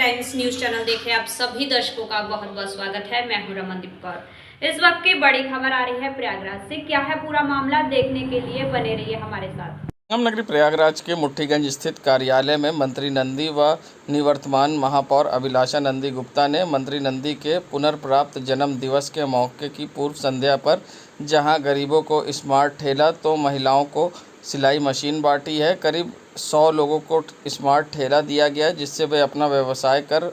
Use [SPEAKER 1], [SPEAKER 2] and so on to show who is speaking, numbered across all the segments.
[SPEAKER 1] Times news channel देखे आप सभी दर्शकों का बहुत बहुत स्वागत है। मैं हूं रमनदीप कौर। इस वक्त की बड़ी खबर आ रही है प्रयागराज से। क्या है पूरा मामला, देखने के लिए बने रहिए हमारे साथ।
[SPEAKER 2] संगम नगरी प्रयागराज के मुट्ठीगंज स्थित कार्यालय में मंत्री नंदी व निवर्तमान महापौर अभिलाषा नंदी गुप्ता ने मंत्री नंदी के पुनर्प्राप्त जन्म दिवस के मौके की पूर्व संध्या पर जहां गरीबों को स्मार्ट ठेला तो महिलाओं को सिलाई मशीन बांटी है। करीब 100 लोगों को स्मार्ट ठेला दिया गया है, जिससे वे अपना व्यवसाय कर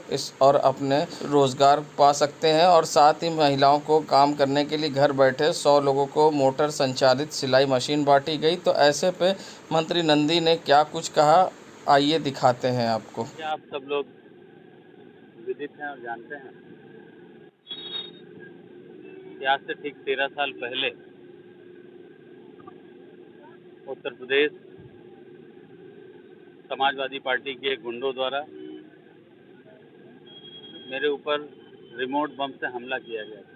[SPEAKER 2] और अपने रोज़गार पा सकते हैं। और साथ ही महिलाओं को काम करने के लिए घर बैठे 100 लोगों को मोटर संचालित सिलाई मशीन बांटी गई। तो ऐसे पे मंत्री नंदी ने क्या कुछ कहा, आइए दिखाते हैं आपको।
[SPEAKER 3] क्या आप सब लोग विदित हैं और जानते हैं कि आज से ठीक 13 साल पहले उत्तर प्रदेश समाजवादी पार्टी के गुंडों द्वारा मेरे ऊपर रिमोट बम से हमला किया गया था।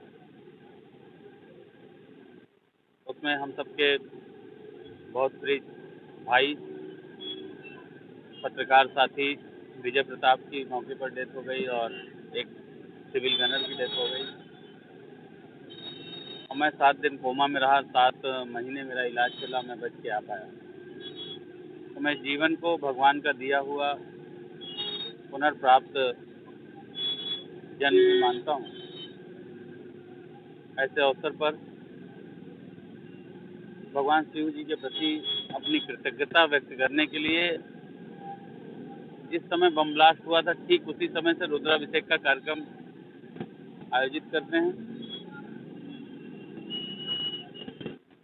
[SPEAKER 3] उसमें हम सबके बहुत प्रिय भाई पत्रकार साथी विजय प्रताप की मौके पर डेथ हो गई और एक सिविल गनर की डेथ हो गई। और मैं 7 दिन कोमा में रहा, 7 महीने मेरा इलाज चला, मैं बच के आ पाया। तो मैं जीवन को भगवान का दिया हुआ पुनर्प्राप्त जन्म भी मानता हूँ। ऐसे अवसर पर भगवान शिव जी के प्रति अपनी कृतज्ञता व्यक्त करने के लिए जिस समय बम ब्लास्ट हुआ था, ठीक उसी समय से रुद्राभिषेक का कार्यक्रम आयोजित करते हैं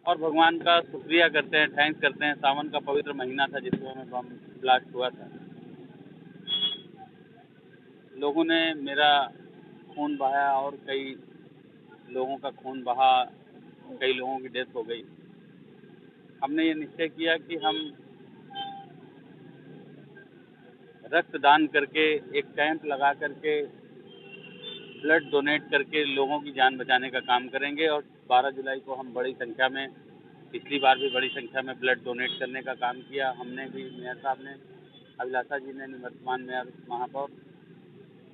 [SPEAKER 3] और भगवान का शुक्रिया करते हैं, थैंक्स करते हैं। सावन का पवित्र महीना था जिस समय बम ब्लास्ट हुआ था। लोगों ने मेरा खून बहाया और कई लोगों का खून बहा, कई लोगों की डेथ हो गई। हमने ये निश्चय किया कि हम रक्तदान करके, एक कैंप लगा करके, ब्लड डोनेट करके लोगों की जान बचाने का काम करेंगे। और 12 जुलाई को हम बड़ी संख्या में, पिछली बार भी बड़ी संख्या में ब्लड डोनेट करने का काम किया। हमने भी, मेयर साहब ने, अभिलाषा जी ने, निवर्तमान मेयर महापौर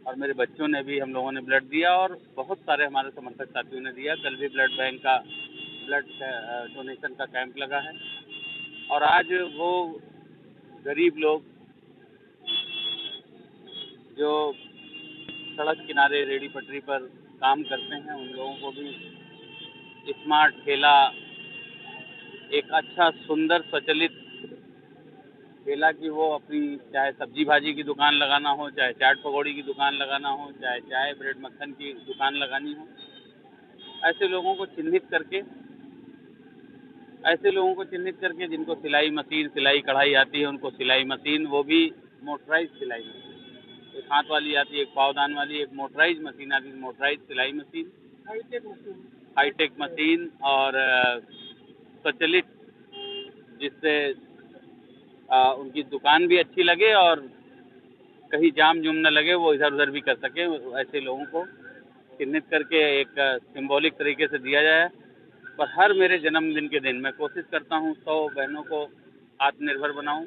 [SPEAKER 3] और मेरे बच्चों ने भी, हम लोगों ने ब्लड दिया और बहुत सारे हमारे समर्थक साथियों ने दिया। कल भी ब्लड बैंक का ब्लड डोनेशन का कैंप लगा है। और आज वो गरीब लोग जो सड़क किनारे रेहड़ी पटरी पर काम करते हैं, उन लोगों को भी स्मार्ट ठेला, एक अच्छा सुंदर स्वचालित ठेला की वो अपनी, चाहे सब्जी भाजी की दुकान लगाना हो, चाहे चाट पकौड़ी की दुकान लगाना हो, चाहे चाय ब्रेड मक्खन की दुकान लगानी हो, ऐसे लोगों को चिन्हित करके जिनको सिलाई मशीन, सिलाई कढ़ाई आती है, उनको सिलाई मशीन, वो भी मोटराइज सिलाई मशीन, एक हाथ वाली आती है, एक पावदान वाली, एक मोटराइज मशीन आती है, मोटराइज सिलाई मशीन, हाईटेक मशीन और स्वचालित, जिससे उनकी दुकान भी अच्छी लगे और कहीं जाम जुम न लगे, वो इधर उधर भी कर सके। ऐसे लोगों को चिन्हित करके एक सिंबॉलिक तरीके से दिया जाए। पर हर मेरे जन्मदिन के दिन मैं कोशिश करता हूँ 100 बहनों को आत्मनिर्भर बनाऊँ।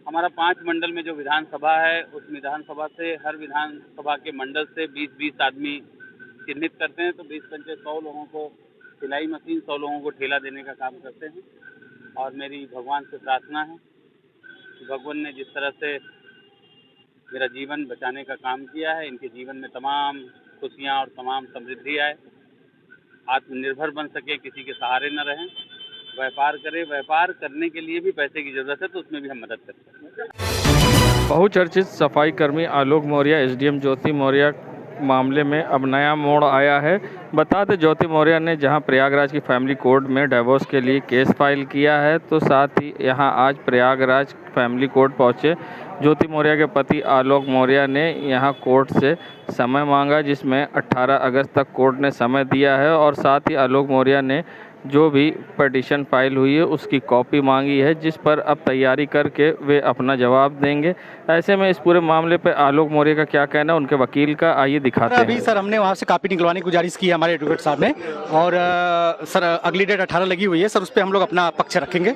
[SPEAKER 3] हमारा 5 मंडल में जो विधानसभा है, उस विधानसभा से, हर विधानसभा के मंडल से 20-20 आदमी चिन्हित करते हैं। तो 20-25 100 लोगों को सिलाई मशीन, 100 लोगों को ठेला देने का काम करते हैं। और मेरी भगवान से प्रार्थना है कि भगवान ने जिस तरह से मेरा जीवन बचाने का काम किया है, इनके जीवन में तमाम खुशियाँ और तमाम समृद्धि आए, आत्मनिर्भर बन सके, किसी के सहारे न रहें, व्यापार करें। व्यापार करने के लिए भी पैसे की ज़रूरत है, तो उसमें भी हम मदद करते हैं।
[SPEAKER 2] बहुचर्चित सफाई कर्मी आलोक मौर्य, एसडीएम ज्योति मौर्य मामले में अब नया मोड़ आया है। बता दें, ज्योति मौर्य ने जहां प्रयागराज की फैमिली कोर्ट में डिवोर्स के लिए केस फाइल किया है, तो साथ ही यहां आज प्रयागराज फैमिली कोर्ट पहुंचे ज्योति मौर्य के पति आलोक मौर्य ने यहां कोर्ट से समय मांगा, जिसमें 18 अगस्त तक कोर्ट ने समय दिया है। और साथ ही आलोक मौर्य ने जो भी पिटीशन फाइल हुई है उसकी कॉपी मांगी है, जिस पर अब तैयारी करके वे अपना जवाब देंगे। ऐसे में इस पूरे मामले पर आलोक मौर्य का क्या कहना है, उनके वकील का, आइए दिखाते हैं।
[SPEAKER 4] अभी सर हमने वहाँ से कॉपी निकलवाने की गुजारिश की है हमारे एडवोकेट साहब ने, और सर अगली डेट 18 लगी हुई है सर, उस पर हम लोग अपना पक्ष रखेंगे।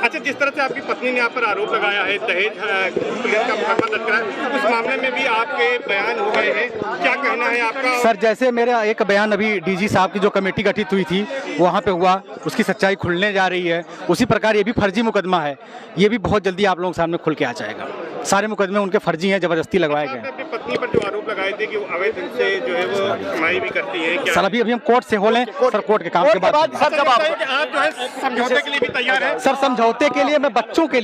[SPEAKER 5] अच्छा, जिस तरह से आपकी पत्नी ने आप पर आरोप लगाया है दहेज पुलिस का मुकदमा दर्ज करा है, उस मामले में भी आपके बयान हो गए हैं, क्या कहना है आपका?
[SPEAKER 4] सर, जैसे मेरा एक बयान अभी डीजी साहब की जो कमेटी गठित हुई थी वहाँ पे हुआ, उसकी सच्चाई खुलने जा रही है, उसी प्रकार ये भी फर्जी मुकदमा है, ये भी बहुत जल्दी आप लोगों के सामने खुल के आ जाएगा। सारे मुकदमे उनके फर्जी हैं, जबरदस्ती लगवाए गए हैं।
[SPEAKER 5] अपनी पत्नी पर जो आरोप लगाए थे कि वो अवैध ढंग से जो है वो कमाई भी करती है, क्या
[SPEAKER 4] सर अभी हम कोर्ट से हो लें सर, कोर्ट के काम के बाद
[SPEAKER 5] सर जब आप जो है समझौते के लिए भी तैयार है?
[SPEAKER 4] सर समझौते के लिए मैं बच्चों के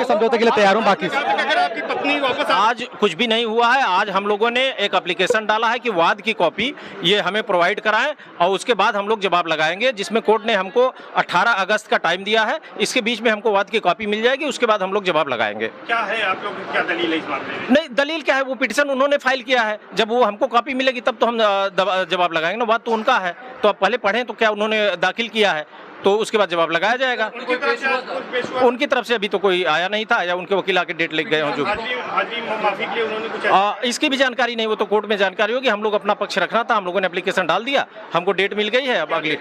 [SPEAKER 4] समझौते के लिए तैयार हूँ। बाकी
[SPEAKER 5] अगर आपकी पत्नी वापस
[SPEAKER 6] आज कुछ भी नहीं हुआ है। आज हम लोगों ने एक एप्लीकेशन डाला है कि वाद की कॉपी ये हमें प्रोवाइड कराएं और उसके बाद हम लोग जवाब लगाएंगे, जिसमें कोर्ट ने हमको 18 अगस्त का टाइम दिया है। इसके बीच में हमको वाद की कॉपी मिल जाएगी, उसके बाद हम लोग जवाब लगाएंगे।
[SPEAKER 5] क्या है आप लोग क्या दलील है इस मामले में?
[SPEAKER 6] नहीं, दलील क्या है, वो पिटीशन उन्होंने फाइल किया है, जब वो हमको कॉपी मिलेगी तब तो हम जवाब लगाएंगे ना। वाद तो उनका है, तो आप पहले पढ़ें तो क्या उन्होंने दाखिल किया है, तो उसके बाद जवाब लगाया जाएगा। उनकी तरफ से अभी तो कोई आया नहीं था, या उनके वकील आके डेट लिख गए हों जो
[SPEAKER 5] माफी के लिए उन्होंने कुछ
[SPEAKER 6] इसकी भी जानकारी नहीं, वो तो कोर्ट में जानकारी होगी। हम लोग अपना पक्ष रखना था, हम लोगों ने एप्लीकेशन डाल दिया, हमको डेट मिल गई है, अब अगली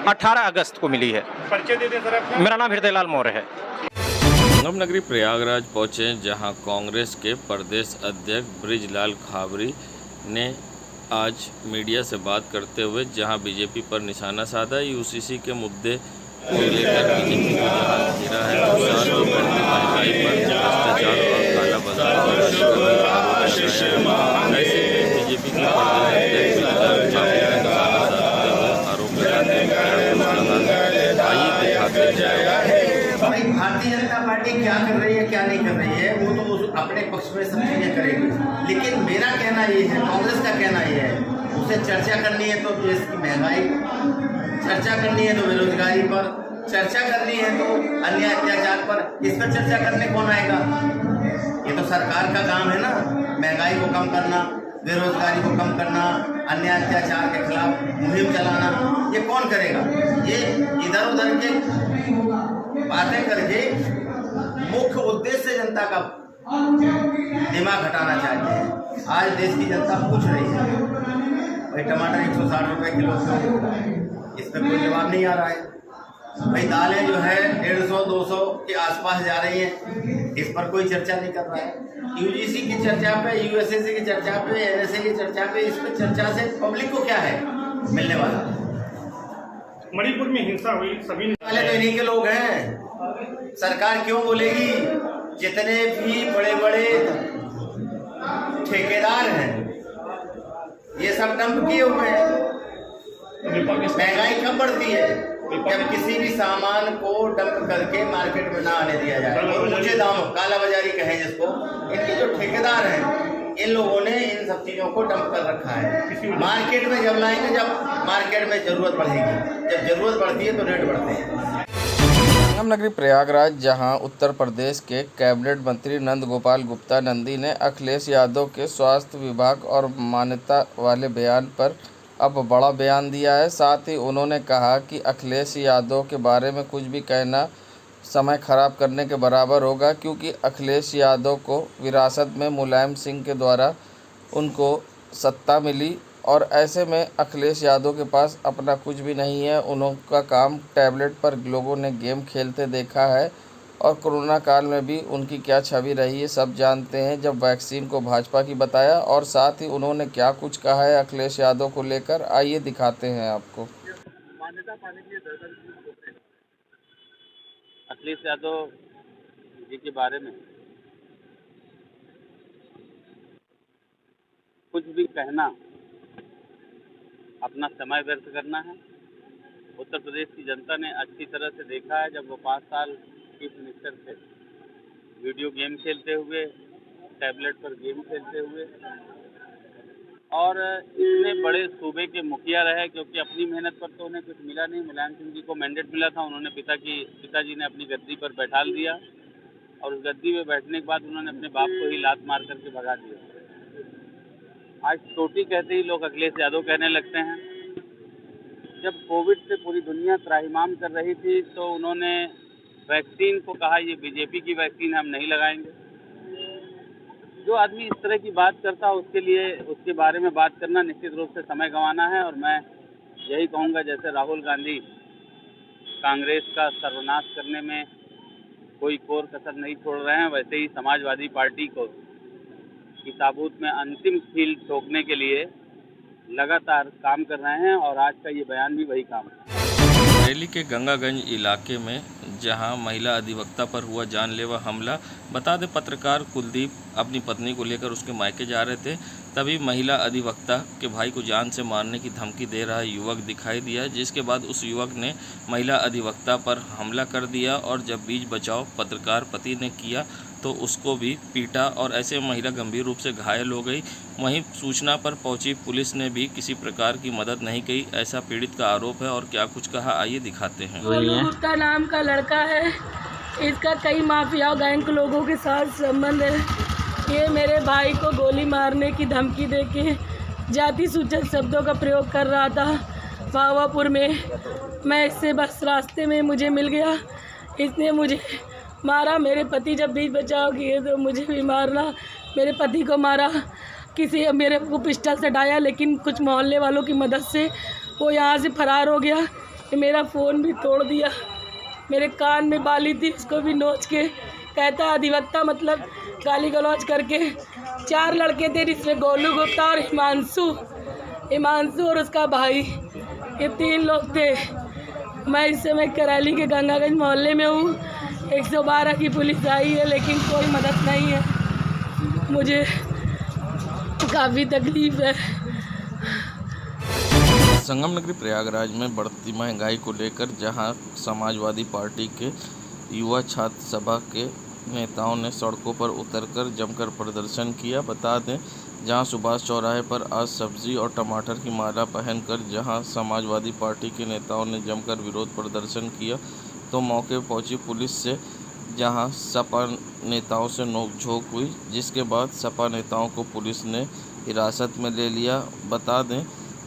[SPEAKER 6] 18 अगस्त को मिली है।
[SPEAKER 5] परिचय दे दें सर अपना।
[SPEAKER 6] मेरा नाम हृदय लाल मौर्य है।
[SPEAKER 2] संगम नगरी प्रयागराज पहुंचे, जहां कांग्रेस के प्रदेश अध्यक्ष बृजलाल खाबरी ने आज मीडिया से बात करते हुए जहां बीजेपी पर निशाना साधा, यूसीसी के मुद्दे को लेकर बीजेपी को जहां घेरा है, साथ ही बढ़ती महंगाई पर भ्रष्टाचार और काला बाजार का आरोप लगाया। ऐसे में बीजेपी के प्रदेश अध्यक्ष बृजलाल खाबरी ने निशाना साधते हुए आरोप लगाते हुए क्या कुछ कहा, आइए दिखाते हैं।
[SPEAKER 7] भाई भारतीय जनता पार्टी क्या कर रही है क्या नहीं कर रही है वो तो अपने पक्ष में सब चीजें करेगी, लेकिन मेरा कहना ये है, कांग्रेस का कहना ये है, उसे चर्चा करनी है तो देश की महंगाई, चर्चा करनी है तो बेरोजगारी पर, चर्चा करनी है तो अन्याय अत्याचार पर। इस पर चर्चा करने कौन आएगा? ये तो सरकार का काम है ना, महंगाई को कम करना, बेरोजगारी को कम करना, अन्याय अत्याचार के खिलाफ मुहिम चलाना। ये कौन करेगा? ये इधर उधर के बातें करके मुख्य उद्देश्य जनता का दिमाग हटाना चाहते हैं। आज देश की जनता पूछ रही है, भाई टमाटर 160 रुपए किलो क्यों? इस पर कोई जवाब नहीं आ रहा है। भाई दालें जो है 150-200 के आसपास जा रही हैं, इस पर कोई चर्चा नहीं कर रहा है। यूजीसी की चर्चा पे, यूएसएससी की चर्चा पे, एनएसए की चर्चा पे, इस पर चर्चा से पब्लिक को क्या है मिलने वाला?
[SPEAKER 5] मणिपुर में हिंसा हुई, सभी
[SPEAKER 7] वाले तो इन्हीं के लोग हैं। सरकार क्यों बोलेगी? जितने भी बड़े बड़े ठेकेदार हैं ये सब डंप किए हुए हैं। महंगाई कब बढ़ती है? जब किसी भी सामान को डंप करके मार्केट में ना आने दिया जाए और ऊंचे दाम, काला बाजारी कहें जिसको। इनके जो ठेकेदार हैं इन लोगों ने इन सब चीजों को डंप कर रखा है। मार्केट में जब लाएंगे, जब मार्केट में जरूरत बढ़ेगी, जब जरूरत बढ़ती है तो रेट बढ़ते हैं।
[SPEAKER 2] संगम नगरी प्रयागराज, जहां उत्तर प्रदेश के कैबिनेट मंत्री नंद गोपाल गुप्ता नंदी ने अखिलेश यादव के स्वास्थ्य विभाग और मान्यता वाले बयान पर अब बड़ा बयान दिया है। साथ ही उन्होंने कहा कि अखिलेश यादव के बारे में कुछ भी कहना समय खराब करने के बराबर होगा, क्योंकि अखिलेश यादव को विरासत में मुलायम सिंह के द्वारा उनको सत्ता मिली और ऐसे में अखिलेश यादव के पास अपना कुछ भी नहीं है। उनका काम टैबलेट पर लोगों ने गेम खेलते देखा है और कोरोना काल में भी उनकी क्या छवि रही है सब जानते हैं, जब वैक्सीन को भाजपा की बताया। और साथ ही उन्होंने क्या कुछ कहा है अखिलेश यादव को लेकर, आइए दिखाते हैं आपको।
[SPEAKER 3] अखिलेश यादव जी के बारे में कुछ भी कहना अपना समय व्यर्थ करना है। उत्तर प्रदेश की जनता ने अच्छी तरह से देखा है, जब वो 5 साल चीफ मिनिस्टर थे, वीडियो गेम खेलते हुए, टैबलेट पर गेम खेलते हुए, और इतने बड़े सूबे के मुखिया रहे, क्योंकि अपनी मेहनत पर तो उन्हें कुछ मिला नहीं। मुलायम सिंह जी को मैंडेट मिला था, उन्होंने पिताजी ने अपनी गद्दी पर बैठाल दिया और उस गद्दी में बैठने के बाद उन्होंने अपने बाप को ही लात मार करके भगा दिया। आज चोटी कहते ही लोग अखिलेश यादव कहने लगते हैं। जब कोविड से पूरी दुनिया त्राहिमाम कर रही थी तो उन्होंने वैक्सीन को कहा ये बीजेपी की वैक्सीन हम नहीं लगाएंगे। जो आदमी इस तरह की बात करता है उसके लिए उसके बारे में बात करना निश्चित रूप से समय गंवाना है। और मैं यही कहूँगा, जैसे राहुल गांधी कांग्रेस का सर्वनाश करने में कोई कोर कसर नहीं छोड़ रहे हैं। वैसे ही समाजवादी पार्टी को की ताबूत में अंतिम कील ठोकने के लिए लगातार काम कर रहे हैं और आज का ये बयान भी वही काम है।
[SPEAKER 2] बरेली के गंगागंज इलाके में जहां महिला अधिवक्ता पर हुआ जानलेवा हमला, बता दें पत्रकार कुलदीप अपनी पत्नी को लेकर उसके मायके जा रहे थे, तभी महिला अधिवक्ता के भाई को जान से मारने की धमकी दे रहा युवक दिखाई दिया, जिसके बाद उस युवक ने महिला अधिवक्ता पर हमला कर दिया और जब बीच बचाव पत्रकार पति ने किया तो उसको भी पीटा और ऐसे महिला गंभीर रूप से घायल हो गई। वहीं सूचना पर पहुंची पुलिस ने भी किसी प्रकार की मदद नहीं की, ऐसा पीड़ित का आरोप है और क्या कुछ कहा आइए दिखाते हैं।
[SPEAKER 8] गुप्ता नाम का लड़का है, इसका कई माफिया गैंग लोगों के साथ संबंध है। ये मेरे भाई को गोली मारने की धमकी देके जाति सूचक शब्दों का प्रयोग कर रहा था पावापुर में। मैं इससे बस रास्ते में मुझे मिल गया, इसने मुझे मारा। मेरे पति जब बीच बचाव किए तो मुझे भी मारना, मेरे पति को मारा, किसी मेरे को पिस्टल से डाया, लेकिन कुछ मोहल्ले वालों की मदद से वो यहाँ से फरार हो गया। मेरा फ़ोन भी तोड़ दिया, मेरे कान में बाली थी उसको भी नोच के, कहता अधिवक्ता मतलब गाली गलौज करके। 4 लड़के थे जिसमें गोलू गुप्ता और हिमांशु और उसका भाई, ये 3 लोग थे। मैं इस समय करैली के गंगागंज मोहल्ले में हूँ। 112 की पुलिस आई है लेकिन कोई मदद नहीं है, मुझे काफ़ी तकलीफ है।
[SPEAKER 2] संगम नगरी प्रयागराज में बढ़ती महंगाई को लेकर जहां समाजवादी पार्टी के युवा छात्र सभा के नेताओं ने सड़कों पर उतरकर जमकर प्रदर्शन किया। बता दें जहां सुभाष चौराहे पर आज सब्जी और टमाटर की माला पहनकर जहां समाजवादी पार्टी के नेताओं ने जमकर विरोध प्रदर्शन किया तो मौके पर पहुंची पुलिस से जहां सपा नेताओं से नोकझोंक हुई, जिसके बाद सपा नेताओं को पुलिस ने हिरासत में ले लिया। बता दें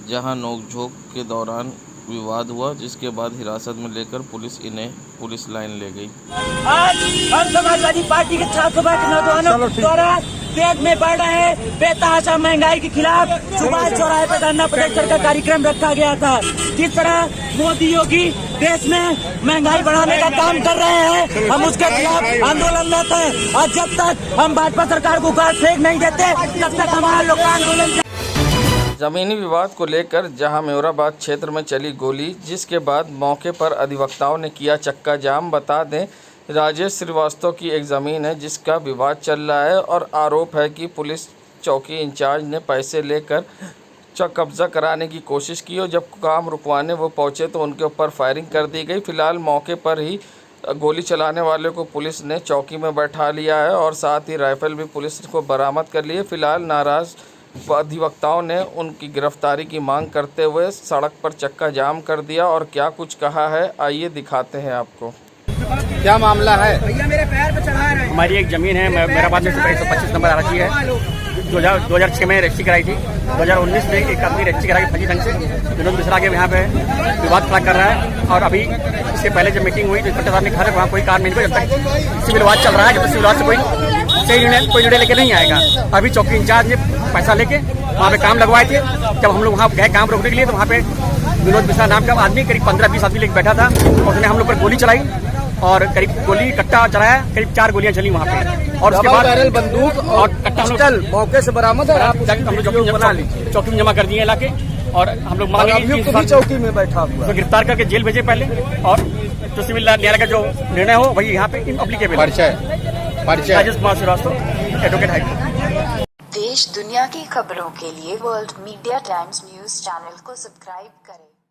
[SPEAKER 2] जहां नोकझोंक के दौरान विवाद हुआ, जिसके बाद हिरासत में लेकर पुलिस इन्हें पुलिस लाइन ले गई।
[SPEAKER 9] आज हम समाजवादी पार्टी के छात्र सभा के नौजवानों द्वारा देश में बढ़ रहे बेतहाशा महंगाई के खिलाफ सुभाष चौराहे पर धरना प्रदर्शन का कार्यक्रम रखा गया था। जिस तरह मोदी योगी देश में महंगाई बढ़ाने का काम कर रहे हैं, हम उसके खिलाफ आंदोलनरत हैं और जब तक हम भाजपा सरकार को उखाड़ फेंक नहीं देते तब तक हमारा लोग आंदोलन।
[SPEAKER 2] जमीनी विवाद को लेकर जहां मेवराबाद क्षेत्र में चली गोली, जिसके बाद मौके पर अधिवक्ताओं ने किया चक्का जाम। बता दें राजेश श्रीवास्तव की एक ज़मीन है जिसका विवाद चल रहा है और आरोप है कि पुलिस चौकी इंचार्ज ने पैसे लेकर कब्जा कराने की कोशिश की और जब काम रुकवाने वो पहुंचे तो उनके ऊपर फायरिंग कर दी गई। फिलहाल मौके पर ही गोली चलाने वाले को पुलिस ने चौकी में बैठा लिया है और साथ ही राइफल भी पुलिस को बरामद कर ली है। फिलहाल नाराज़ अधिवक्ताओं ने उनकी गिरफ्तारी की मांग करते हुए सड़क पर चक्का जाम कर दिया और क्या कुछ कहा है आइए दिखाते हैं आपको।
[SPEAKER 4] क्या मामला है?
[SPEAKER 9] भैया मेरे पैर पे चढ़ा रहे हैं।
[SPEAKER 10] हमारी एक ज़मीन है मेवराबाद में 125 नंबर आरक्षी है, 2006 में रजिस्ट्री कराई थी। 2019 में एक आदमी रजिस्ट्री कराई फर्जी ढंग से, विनोद मिश्रा के यहाँ पे विवाद खड़ा कर रहा है। और अभी इसके पहले जब मीटिंग हुई तो इंस्पेक्टर साहब ने कहा वहाँ कोई कार्य नहीं, जब तक सिविल विवाद चल रहा है, जब तक सिविल विवाद से कोई निर्णय लेके नहीं आएगा। अभी चौकी इंचार्ज ने पैसा लेके वहाँ पे काम लगवाए थे। जब हम लोग वहाँ गए काम रोकने के लिए तो वहाँ पे विनोद मिश्रा नाम का आदमी करीब 15-20 आदमी लेके बैठा था, उसने हम लोग पर गोली चलाई और करीब गोली कट्टा चलाया, करीब 4 गोलियां चली वहाँ पे। और उसके बाद बैरल बंदूक और कट्टा पिस्टल मौके से बरामद है। हम लोग चौकी में जमा कर दिए इलाके और हम लोग मांगे चौकी में बैठा हुआ तो गिरफ्तार करके जेल भेजे पहले, और जो सिविल न्यायालय का जो निर्णय हो वही यहाँ पे applicable. Rajesh Kumar Shrivastava, advocate high court.
[SPEAKER 11] देश दुनिया की खबरों के लिए world media times news channel को सब्सक्राइब करें।